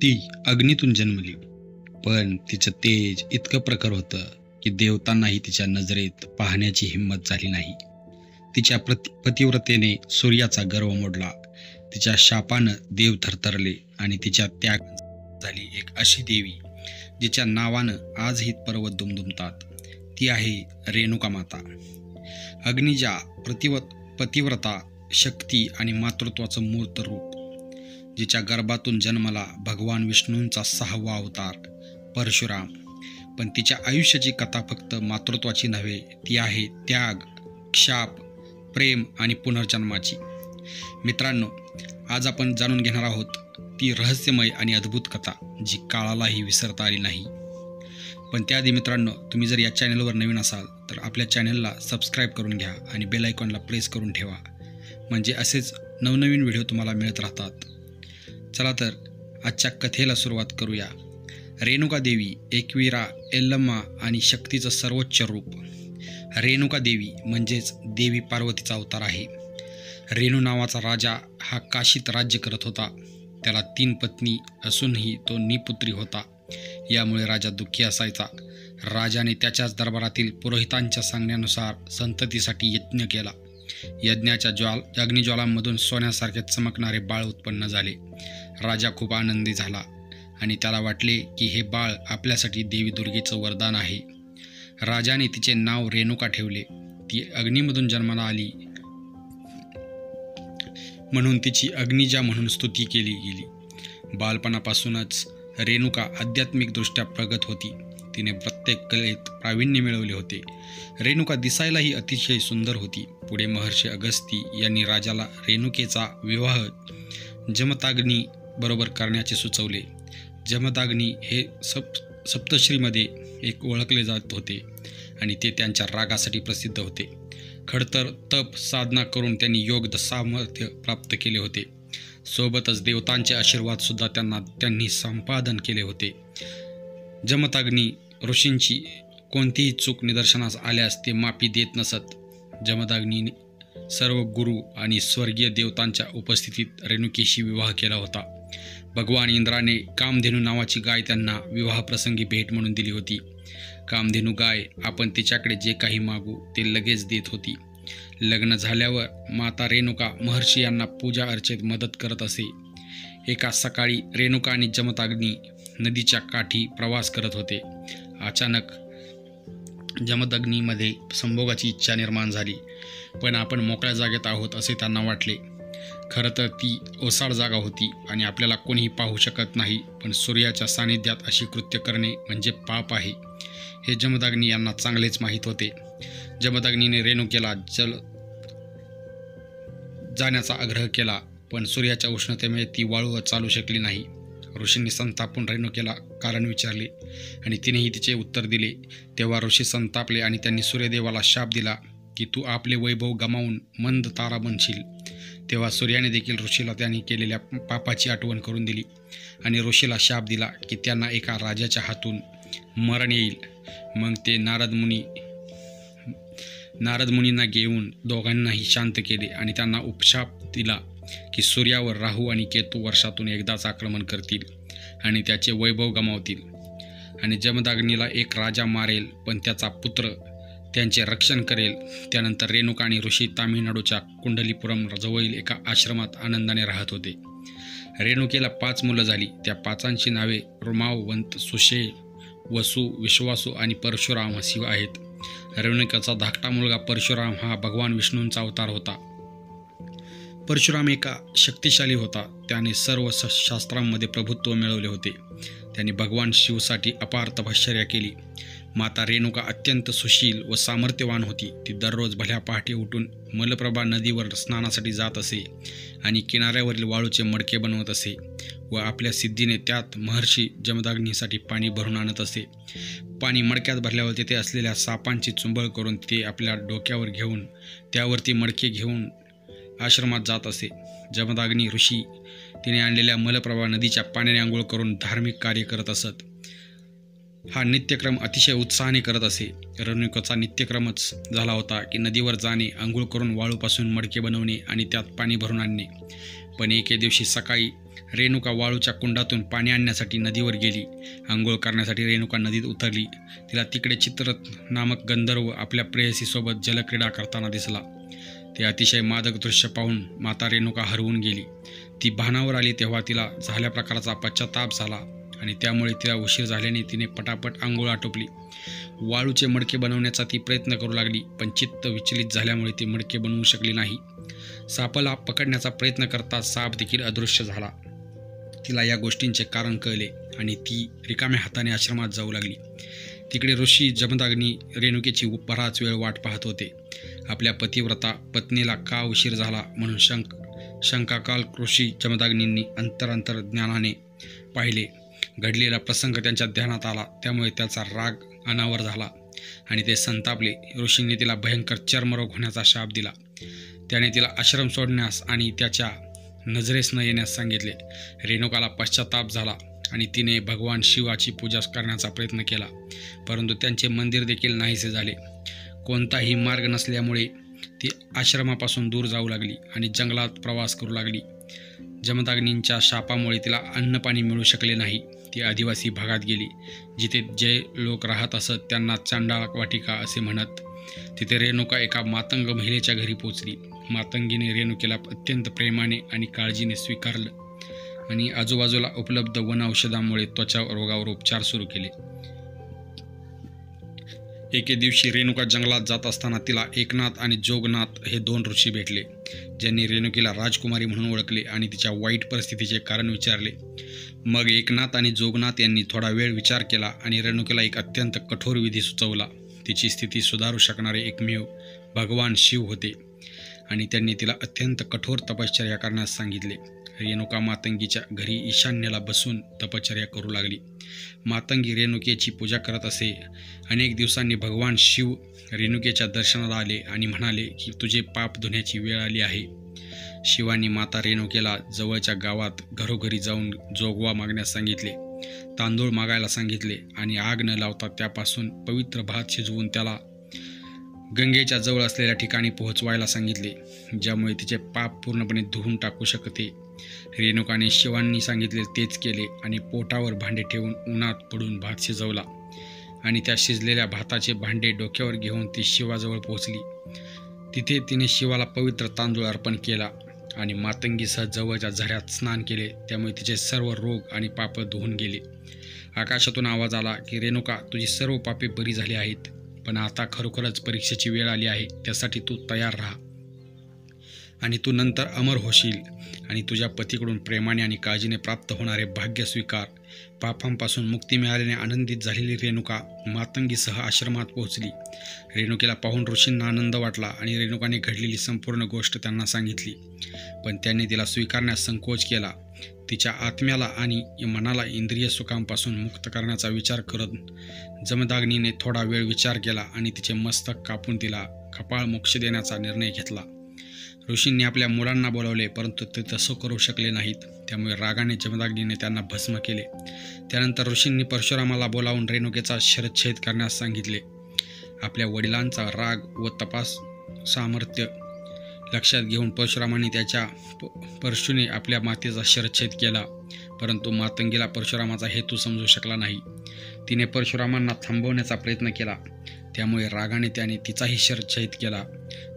ती अग्नीतून जन्मली, पण तिचं तेज इतकं प्रखर होतं की देवतांनाही तिच्या नजरेत पाहण्याची हिंमत झाली नाही. तिच्या पतिव्रतेने सूर्याचा गर्व मोडला, तिच्या शापानं देव थरथरले आणि तिच्या त्याग झाली एक अशी देवी जिच्या नावानं आजही पर्वत दुमदुमतात. ती आहे रेणुका माता. अग्निजा पतिव्रता, शक्ती आणि मातृत्वाचं मूर्त रूप, जिच्या गर्भातून जन्मला भगवान विष्णूंचा 6वा अवतार परशुराम. पण तिच्या आयुष्याची कथा फक्त मातृत्वाची नव्हे, ती आहे त्याग, क्षाप, प्रेम आणि पुनर्जन्माची. मित्रांनो, आज आपण जाणून घेणार आहोत ती रहस्यमय आणि अद्भुत कथा जी काळालाही विसरता आली नाही. पण त्याआधी मित्रांनो, तुम्ही जर या चॅनलवर नवीन असाल तर आपल्या चॅनलला सबस्क्राईब करून घ्या आणि बेल आयकॉनला प्रेस करून ठेवा, म्हणजे असेच नवनवीन व्हिडिओ तुम्हाला मिळत राहतात. चला तर आजच्या कथेला सुरुवात करूया. रेणुका देवी एकवीरा, एल्लम्मा आणि शक्तीचं सर्वोच्च रूप. रेणुका देवी म्हणजेच देवी पार्वतीचा अवतार आहे. रेणू नावाचा राजा हा काशीत राज्य करत होता. त्याला 3 पत्नी असूनही तो निपुत्री होता. यामुळे राजा दुःखी असायचा. राजाने त्याच्याच दरबारातील पुरोहितांच्या सांगण्यानुसार संततीसाठी यज्ञ केला. यज्ञाच्या अग्निज्वालांमधून सोन्यासारखे चमकणारे बाळ उत्पन्न झाले. राजा खूप आनंदी झाला आणि त्याला वाटले की हे बाळ आपल्यासाठी देवी दुर्गेचं वरदान आहे. राजाने तिचे नाव रेणुका ठेवले. ती अग्नीमधून जन्माला आली म्हणून तिची अग्निजा म्हणून स्तुती केली गेली. बालपणापासूनच रेणुका आध्यात्मिकदृष्ट्या प्रगत होती. तिने प्रत्येक कलेत प्रावीण्य मिळवले होते. रेणुका दिसायलाही अतिशय सुंदर होती. पुढे महर्षी अगस्ती यांनी राजाला रेणुकेचा विवाह जमदाग्नी बरोबर करण्याचे सुचवले. जमदाग्नी हे सप्तश्रीमध्ये एक ओळखले जात होते आणि ते त्यांच्या रागासाठी प्रसिद्ध होते. खडतर तप साधना करून त्यांनी योग सामर्थ्य प्राप्त केले होते. सोबतच देवतांचे आशीर्वादसुद्धा त्यांनी संपादन केले होते. जमदाग्नी ऋषींची कोणतीही चूक निदर्शनास आल्यास ते माफी देत नसत. जमदाग्नीने सर्व गुरु आणि स्वर्गीय देवतांच्या उपस्थितीत रेणुकेशी विवाह केला होता. भगवान इंद्राने कामधेनू नावाची गाय त्यांना विवाहप्रसंगी भेट म्हणून दिली होती. कामधेनू गाय आपण तिच्याकडे जे काही मागू ते लगेच देत होती. लग्न झाल्यावर माता रेणुका महर्षी यांना पूजा अर्चेत मदत करत असे. एका सकाळी रेणुका आणि जमदाग्नी नदीच्या काठी प्रवास करत होते. अचानक जमदग्नीमध्ये संभोगाची इच्छा निर्माण झाली, पण आपण मोकळ्या जागेत आहोत असे त्यांना वाटले. खरं तर ती ओसाड जागा होती आणि आपल्याला कोणीही पाहू शकत नाही, पण सूर्याच्या सानिध्यात अशी कृत्य करणे म्हणजे पाप आहे हे जमदाग्नी यांना चांगलेच माहीत होते. जमदाग्नीने रेणुकेला जाण्याचा आग्रह केला, पण सूर्याच्या उष्णतेमुळे ती वाळू चालू शकली नाही. ऋषींनी संतापून रेणुकेला कारण विचारले आणि तिनेही तिचे उत्तर दिले. तेव्हा ऋषी संतापले आणि त्यांनी सूर्यदेवाला शाप दिला की तू आपले वैभव गमावून मंद तारा बनशील. तेव्हा सूर्याने देखील ऋषीला त्यांनी केलेल्या पापाची आठवण करून दिली आणि ऋषीला शाप दिला की त्यांना एका राजाच्या हातून मरण येईल. मग ते नारद मुनींना घेऊन दोघांनाही शांत केले आणि त्यांना उपशाप दिला की सूर्यावर राहू आणि केतू वर्षातून एकदाच आक्रमण करतील आणि त्याचे वैभव गमावतील आणि जमदाग्नीला एक राजा मारेल, पण त्याचा पुत्र त्यांचे रक्षण करेल. त्यानंतर रेणुका आणि ऋषी तामिळनाडूच्या कुंडलीपुरम जवळील एका आश्रमात आनंदाने राहत होते. रेणुकेला 5 मुलं झाली. त्या 5 नावे रुमावंत, सुशेल, वसु, विश्वासू आणि परशुराम अशी आहेत. रेणुकेचा धाकटा मुलगा परशुराम हा भगवान विष्णूंचा अवतार होता. परशुराम एका शक्तिशाली होता. त्याने सर्व शास्त्रांमध्ये प्रभुत्व मिळवले होते. त्याने भगवान शिवसाठी अपार तपश्चर्या केली. माता रेणुका अत्यंत सुशील व सामर्थ्यवान होती. ती दररोज भल्या पहाटे उठून मलप्रभा नदीवर स्नानासाठी जात असे आणि किनाऱ्यावरील वाळूचे मडके बनवत असे व आपल्या सिद्धीने त्यात महर्षी जमदाग्नीसाठी पाणी भरून आणत असे. पाणी मडक्यात भरल्यावर तिथे असलेल्या सापांची चुंबळ करून ते आपल्या डोक्यावर घेऊन त्यावरती मडके घेऊन आश्रमात जात असे. जमदाग्नी ऋषी तिने आणलेल्या मलप्रभा नदीच्या पाण्याने आंघोळ करून धार्मिक कार्य करत असत. हा नित्यक्रम अतिशय उत्साहाने करत असे. रेणुकेचा नित्यक्रमच झाला होता की नदीवर जाणे, आंघोळ करून वाळूपासून मडके बनवणे आणि त्यात पाणी भरून आणणे. पण एके दिवशी सकाळी रेणुका वाळूच्या कुंडातून पाणी आणण्यासाठी नदीवर गेली. आंघोळ करण्यासाठी रेणुका नदीत उतरली. तिला तिकडे चित्ररथ नामक गंधर्व आपल्या प्रेयसीसोबत जलक्रीडा करताना दिसला. ते अतिशय मादक दृश्य पाहून माता रेणुका हरवून गेली. ती भानावर आली तेव्हा तिला झाल्या प्रकाराचा पश्चाताप झाला आणि त्यामुळे तिला उशीर झाल्याने तिने पटापट आंघोळ आटोपली. वाळूचे मडके बनवण्याचा ती प्रयत्न करू लागली, पण चित्त विचलित झाल्यामुळे ती मडके बनवू शकली नाही. सापाला पकडण्याचा प्रयत्न करता साप देखील अदृश्य झाला. तिला या गोष्टींचे कारण कळले आणि ती रिकाम्या हाताने आश्रमात जाऊ लागली. तिकडे ऋषी जमदाग्नी रेणुकेची बराच वेळ वाट पाहत होते. आपल्या पतिव्रता पत्नीला का उशीर झाला म्हणून शंकाकाल ऋषी जमदाग्नींनी अंतर्ज्ञानाने पाहिले. घडलेला प्रसंग त्यांच्या ध्यानात आला, त्यामुळे त्याचा राग अनावर झाला आणि ते संतापले. ऋषींनी तिला भयंकर चर्मरोग होण्याचा शाप दिला. त्याने तिला आश्रम सोडण्यास आणि त्याच्या नजरेस न येण्यास सांगितले. रेणुकाला पश्चाताप झाला आणि तिने भगवान शिवाची पूजा करण्याचा प्रयत्न केला, परंतु त्यांचे मंदिर देखील नाहीसे झाले. कोणताही मार्ग नसल्यामुळे ती आश्रमापासून दूर जाऊ लागली आणि जंगलात प्रवास करू लागली. जमदाग्नींच्या शापामुळे तिला अन्नपाणी मिळू शकले नाही. ती आदिवासी भागात गेली, जिथे जे लोक राहत असत त्यांना चांडाळ वाटिका असे म्हणत. तिथे रेणुका एका मातंग महिलेच्या घरी पोचली. मातंगीने रेणुकेला अत्यंत प्रेमाने आणि काळजीने स्वीकारलं आणि आजूबाजूला उपलब्ध वन औषधांमुळे त्वचा रोगावर उपचार सुरू केले. एके दिवशी रेणुका जंगलात जात असताना तिला एकनाथ आणि जोगनाथ हे 2 ऋषी भेटले, ज्यांनी रेणुकेला राजकुमारी म्हणून ओळखले आणि तिच्या वाईट परिस्थितीचे कारण विचारले. मग एकनाथ आणि जोगनाथ यांनी थोडा वेळ विचार केला आणि रेणुकेला एक अत्यंत कठोर विधी सुचवला. तिची स्थिती सुधारू शकणारे एकमेव भगवान शिव होते आणि त्यांनी तिला अत्यंत कठोर तपश्चर्या करण्यास सांगितले. रेणुका मातंगीच्या घरी ईशान्येला बसून तपश्चर्या करू लागली. मातंगी रेणुकेची पूजा करत असे. अनेक दिवसांनी भगवान शिव रेणुकेच्या दर्शनाला आले आणि म्हणाले की तुझे पाप धुण्याची वेळ आली आहे. शिवानी माता रेणुकेला जवळच्या गावात घरोघरी जाऊन जोगवा मागण्यास सांगितले, तांदूळ मागायला सांगितले आणि आग न लावता त्यापासून पवित्र भात शिजवून त्याला गंगेच्या जवळ असलेल्या ठिकाणी पोहोचवायला सांगितले, ज्यामुळे तिचे पाप पूर्णपणे धुवून टाकू शकते. रेणुकाने शिवांनी सांगितले तेच केले आणि पोटावर भांडे ठेवून उन्हात पडून भात शिजवला आणि त्या शिजलेल्या भाताचे भांडे डोक्यावर घेऊन ती शिवाजवळ पोहोचली. तिथे तिने शिवाला पवित्र तांदूळ अर्पण केला आणि मातंगीसह जवळच्या झऱ्यात स्नान केले, त्यामुळे तिचे सर्व रोग आणि पाप धुवून गेले. आकाशातून आवाज आला की रेणुका, तुझी सर्व पापे बरी झाली आहेत, पण आता खरोखरच परीक्षेची वेळ आली आहे. त्यासाठी तू तयार राहा आणि तू नंतर अमर होशील आणि तुझ्या पतीकडून प्रेमाने आणि काळजीने प्राप्त होणारे भाग्य स्वीकार. पापांपासून मुक्ती मिळाल्याने आनंदित झालेली रेणुका मातंगीसह आश्रमात पोहोचली. रेणुकेला पाहून ऋषींना आनंद वाटला आणि रेणुकाने घडलेली संपूर्ण गोष्ट त्यांना सांगितली, पण त्यांनी तिला स्वीकारण्यास संकोच केला. तिच्या आत्म्याला आणि मनाला इंद्रिय सुखांपासून मुक्त करण्याचा विचार करत जमदाग्नीने थोडा वेळ विचार केला आणि तिचे मस्तक कापून तिला कपाळ मोक्ष देण्याचा निर्णय घेतला. ऋषींनी आपल्या मुलांना बोलावले, परंतु ते तसं करू शकले नाहीत, त्यामुळे रागाने जमदाग्नीने त्यांना भस्म केले. त्यानंतर ऋषींनी परशुरामाला बोलावून रेणुकेचा शिरच्छेद करण्यास सांगितले. आपल्या वडिलांचा राग व तपास सामर्थ्य लक्षात घेऊन परशुरामांनी त्याच्या परशुने आपल्या मातेचा शिरच्छेद केला, परंतु मातंगीला परशुरामाचा हेतू समजू शकला नाही. तिने परशुरामांना थांबवण्याचा प्रयत्न केला, त्यामुळे रागाने त्याने तिचाही शिरच्छेद केला.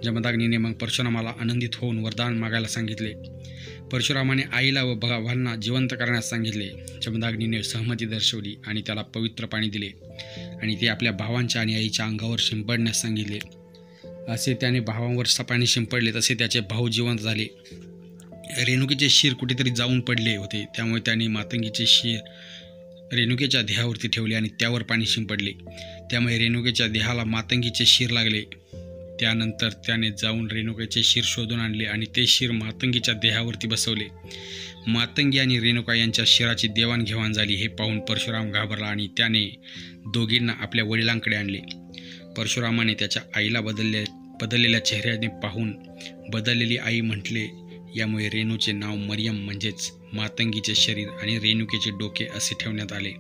जमदाग्नीने मग परशुरामाला आनंदित होऊन वरदान मागायला सांगितले. परशुरामाने आईला व भावांना जिवंत करण्यास सांगितले. जमदाग्नीने सहमती दर्शवली आणि त्याला पवित्र पाणी दिले आणि ते आपल्या भावांच्या आणि आईच्या अंगावर शिंपडण्यास सांगितले. असे त्याने भावांवर पाणी शिंपडले तसे त्याचे भाऊ जिवंत झाले. रेणुकेचे शिर कुठेतरी जाऊन पडले होते, त्यामुळे त्याने मातंगीचे शिर रेणुकेच्या देहावरती ठेवले आणि त्यावर पाणी शिंपडले. त्यामुळे रेणुकेच्या देहाला मातंगीचे शिर लागले. त्यानंतर त्याने जाऊन रेणुकेचे शिर शोधून आणले आणि ते शिर मातंगीच्या देहावरती बसवले. मातंगी आणि रेणुका यांच्या शिराची देवाणघेवाण झाली हे पाहून परशुराम घाबरला आणि त्याने दोघींना आपल्या वडिलांकडे आणले. परशुरामाने त्याच्या आईला बदललेल्या चेहऱ्याने पाहून बदललेली आई म्हटले. यामुळे रेणूचे नाव मरियम म्हणजेच मातंगीचे शरीर आणि रेणुकेचे डोके असे ठेवण्यात आले.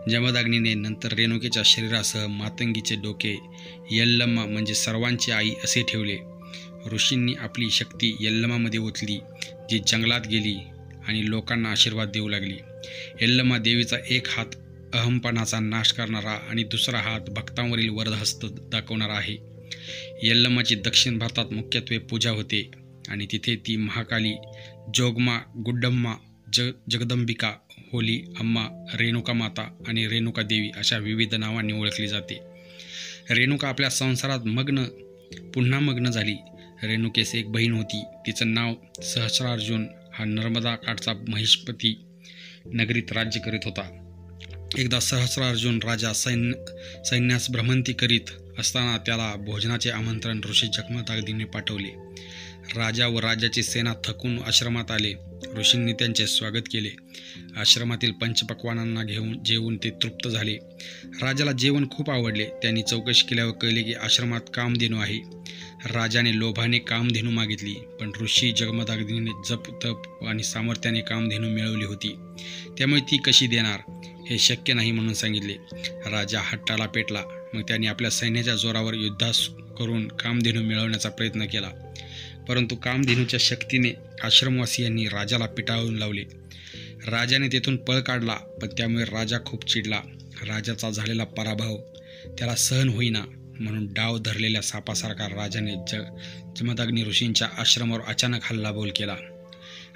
जमदाग्नीने नंतर रेणुकेच्या शरीरासह मातंगीचे डोके यल्लम्मा म्हणजे सर्वांची आई असे ठेवले. ऋषींनी आपली शक्ती यल्लमामध्ये ओतली, जी जंगलात गेली आणि लोकांना आशीर्वाद देऊ लागली. यल्लमा देवीचा एक हात अहमपणाचा नाश करणारा आणि दुसरा हात भक्तांवरील वरदहस्त दाखवणारा आहे. यल्लमाची दक्षिण भारतात मुख्यत्वे पूजा होते आणि तिथे ती महाकाली, जोगमा, गुड्डम्मा, जगदंबिका, होली अम्मा, रेणुका माता आणि रेणुका देवी अशा विविध नावांनी ओळखली जाते. रेणुका आपल्या संसारात पुन्हा मग्न झाली. रेणुकेस एक बहीण होती. तिचं नाव सहस्रार्जुन. हा नर्मदा काठचा महिष्मती नगरीत राज्य करीत होता. एकदा सहस्रार्जुन राजा सैन्यास भ्रमंती करीत असताना त्याला भोजनाचे आमंत्रण ऋषी जमदग्नीने पाठवले. राजा व राज्याची सेना थकून आश्रमात आले. ऋषींनी त्यांचे स्वागत केले. आश्रमातील पंचपक्वानांना जेवून ते तृप्त झाले. राजाला जेवण खूप आवडले. त्यांनी चौकशी केल्यावर कळले की आश्रमात कामधेनू आहे. राजाने लोभाने कामधेनू मागितली, पण ऋषी जमदग्नीने जप तप आणि सामर्थ्याने कामधेनू मिळवली होती. त्यामुळे ती कशी देणार हे शक्य नाही म्हणून सांगितले. राजा हट्टाला पेटला. मग त्यांनी आपल्या सैन्याच्या जोरावर युद्धास करून कामधेनू मिळवण्याचा प्रयत्न केला. परंतु कामधेनूच्या शक्तीने आश्रमवासियांनी राजाला पिटाळून लावले. राजाने तेथून पळ काढला, पण त्यामुळे राजा खूप चिडला. राजाचा झालेला पराभव त्याला सहन होईना म्हणून डाव धरलेल्या सापासारखा राजाने जमदग्नी ऋषींच्या आश्रमावर अचानक हल्लाबोल केला.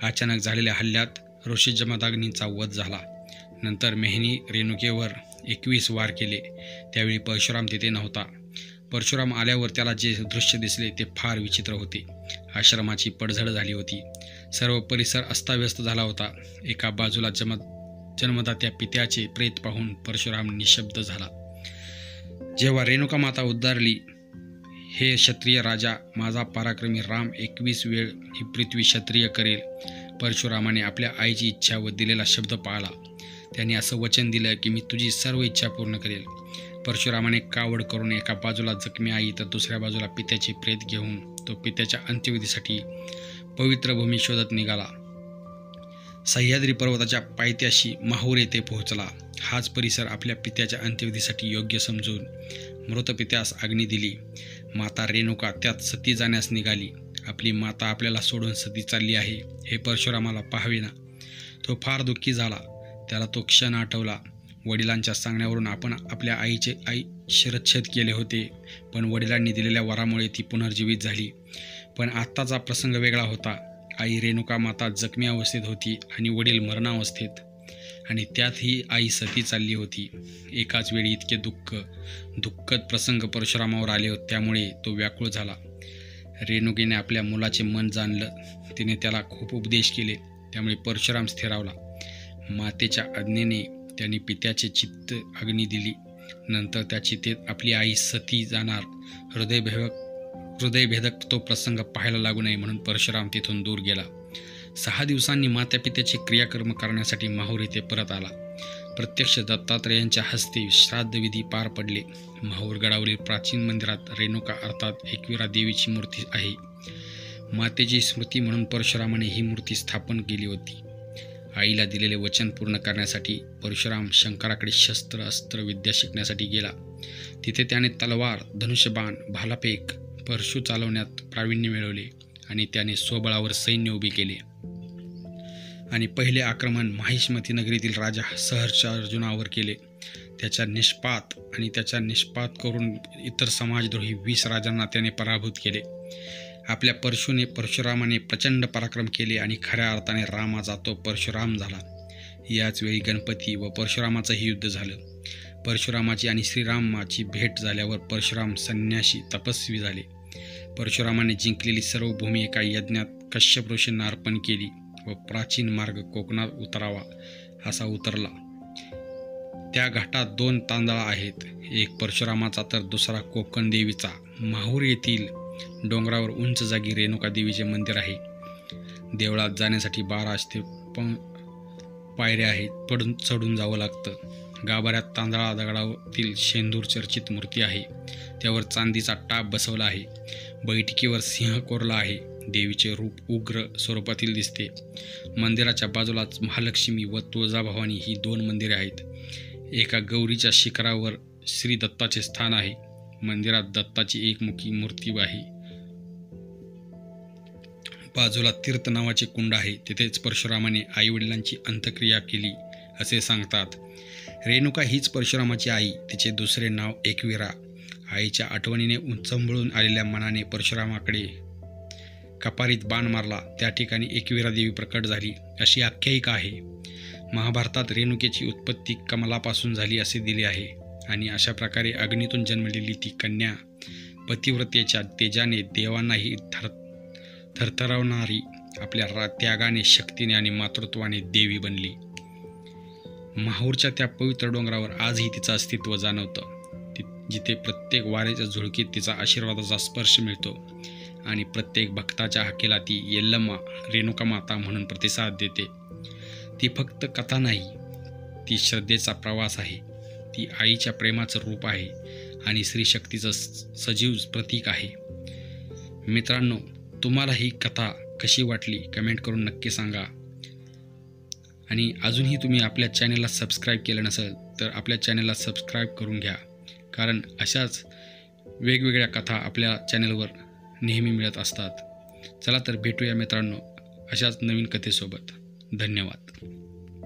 अचानक झालेल्या हल्ल्यात ऋषी जमदग्नींचा वध झाला. नंतर मेहनी रेणुकेवर 21 वार केले. त्यावेळी परशुराम तिथे नव्हता. परशुराम आल्यावर त्याला जे दृश्य दिसले ते फार विचित्र होते. आश्रमाची पडझड झाली होती. सर्व परिसर अस्ताव्यस्त झाला होता. एका बाजूला जन्मदात्या पित्याचे प्रेत पाहून परशुराम निशब्द झाला. जेव्हा रेणुका माता उद्गारली, हे क्षत्रिय राजा, माझा पराक्रमी राम 21 वेळ ही पृथ्वी क्षत्रिय करेल, परशुरामाने आपल्या आईची इच्छा व दिलेला शब्द पाळला. त्यांनी असं वचन दिलं की मी तुझी सर्व इच्छा पूर्ण करेल. परशुरामाने कावड करून एका बाजूला जखमी आई तर दुसऱ्या बाजूला पित्याचे प्रेत घेऊन तो पित्याच्या अंत्यविधीसाठी पवित्र भूमी शोधत निघाला. सह्याद्री पर्वताच्या पायथ्याशी माहूर येथे पोहोचला. हाच परिसर आपल्या पित्याच्या अंत्यविधीसाठी योग्य समजून मृत पित्यास अग्नी दिली. माता रेणुका त्यात सती जाण्यास निघाली. आपली माता आपल्याला सोडून सती चालली आहे हे परशुरामाला पाहावेना. तो फार दुःखी झाला. त्याला तो क्षण आठवला. वडिलांच्या सांगण्यावरून आपण आपल्या आईचे शिरच्छेद केले होते, पण वडिलांनी दिलेल्या वरामुळे ती पुनर्जीवित झाली. पण आत्ताचा प्रसंग वेगळा होता. आई रेणुका माता जखमी अवस्थेत होती आणि वडील मरणावस्थेत, आणि त्यात ही आई सती चालली होती. एकाच वेळी इतके दुःखद प्रसंग परशुरामावर आले होते. त्यामुळे तो व्याकुळ झाला. रेणुकेने आपल्या मुलाचे मन जाणलं. तिने त्याला खूप उपदेश केले. त्यामुळे परशुराम स्थिरावला. मातेच्या आज्ञेने त्यांनी पित्याचे चित्त अग्नी दिली. नंतर त्या चितेत आपली आई सती जाणार. हृदयभेदक तो प्रसंग पाहायला लागू नये म्हणून परशुराम तिथून दूर गेला. 6 दिवसांनी माता पित्याचे क्रियाकर्म करण्यासाठी माहूर येथे परत आला. प्रत्यक्ष दत्तात्रेयांच्या हस्ते श्राद्धविधी पार पडले. माहूर गडावरील प्राचीन मंदिरात रेणुका अर्थात एकविरा देवीची मूर्ती आहे. मातेची स्मृती म्हणून परशुरामाने ही मूर्ती स्थापन केली होती. आईला दिलेले वचन पूर्ण करण्यासाठी परशुराम शंकराकडे शस्त्र अस्त्र विद्या शिकण्यासाठी गेला. तिथे त्याने तलवार, धनुष्यबाण, भालाफेक, परशु चालवण्यात प्रावीण्य मिळवले आणि त्याने स्वबळावर सैन्य उभे केले आणि पहिले आक्रमण महिष्मती नगरीतील राजा सहस्रार्जुनावर केले. त्याच्या निष्पात करून इतर समाजद्रोही 20 राजांना त्याने पराभूत केले. आपल्या परशुरामाने प्रचंड पराक्रम केले आणि खऱ्या अर्थाने रामाचा तो परशुराम झाला. याच वेळी गणपती व परशुरामाचंही युद्ध झालं. परशुरामाची आणि श्रीरामाची भेट झाल्यावर परशुराम संन्यासी तपस्वी झाले. परशुरामाने जिंकलेली सर्व भूमी एका यज्ञात कश्यप ऋषींना अर्पण केली व प्राचीन मार्ग कोकणात उतरावा असा उतरला. त्या घाटात 2 तांदळा आहेत. एक परशुरामाचा तर दुसरा कोकण देवीचा. माहूर येथील डोंगरावर उंच जागी रेणुका देवीचे मंदिर आहे. देवळात जाण्यासाठी 12 पायऱ्या आहेत. पडून चढून जावं लागतं. गाभाऱ्यात तांदळा दगडातील शेंदूर चर्चित मूर्ती आहे. त्यावर चांदीचा टाप बसवला आहे. बैठकीवर सिंह कोरला आहे. देवीचे रूप उग्र स्वरूपातील दिसते. मंदिराच्या बाजूलाच महालक्ष्मी व तुळजाभवानी ही 2 मंदिरे आहेत. एका गौरीच्या शिखरावर श्री दत्ताचे स्थान आहे. मंदिरात दत्ताची एकमुखी मूर्ती आहे. बाजूला तीर्थ नावाचे कुंड आहे. तिथेच परशुरामाने आईवडिलांची अंत्यक्रिया केली असे सांगतात. रेणुका हीच परशुरामाची आई. तिचे दुसरे नाव एकविरा. आईच्या आठवणीने उंचंबळून आलेल्या मनाने परशुरामाकडे कपारीत बाण मारला. त्या ठिकाणी एकविरा देवी प्रकट झाली अशी आख्यायिका आहे. महाभारतात रेणुकेची उत्पत्ती कमलापासून झाली असे दिले आहे आणि अशा प्रकारे अग्नीतून जन्मलेली ती कन्या पतिव्रतेच्या तेजाने देवांनाही थरथरवणारी, आपल्या त्यागाने, शक्तीने आणि मातृत्वाने देवी बनली. माहूरच्या त्या पवित्र डोंगरावर आजही तिचं अस्तित्व जाणवतं, जिथे प्रत्येक वाऱ्याच्या झुळकीत तिचा आशीर्वादाचा स्पर्श मिळतो आणि प्रत्येक भक्ताच्या हाकेला ती येल्लम्मा, रेणुका माता म्हणून प्रतिसाद देते. ती फक्त कथा नाही, ती श्रद्धेचा प्रवास आहे. ती आईच्या प्रेमाचं रूप आहे आणि स्त्रीशक्तीचं सजीव प्रतीक आहे. मित्रांनो, तुम्हाला ही कथा कशी वाटली कमेंट करून नक्की सांगा. आणि अजूनही तुम्ही आपल्या चॅनलला सबस्क्राईब केलं नसेल तर आपल्या चॅनलला सबस्क्राईब करून घ्या, कारण अशाच वेगवेगळ्या कथा आपल्या चॅनलवर नेहमी मिळत असतात. चला तर भेटूया मित्रांनो अशाच नवीन कथेसोबत. धन्यवाद.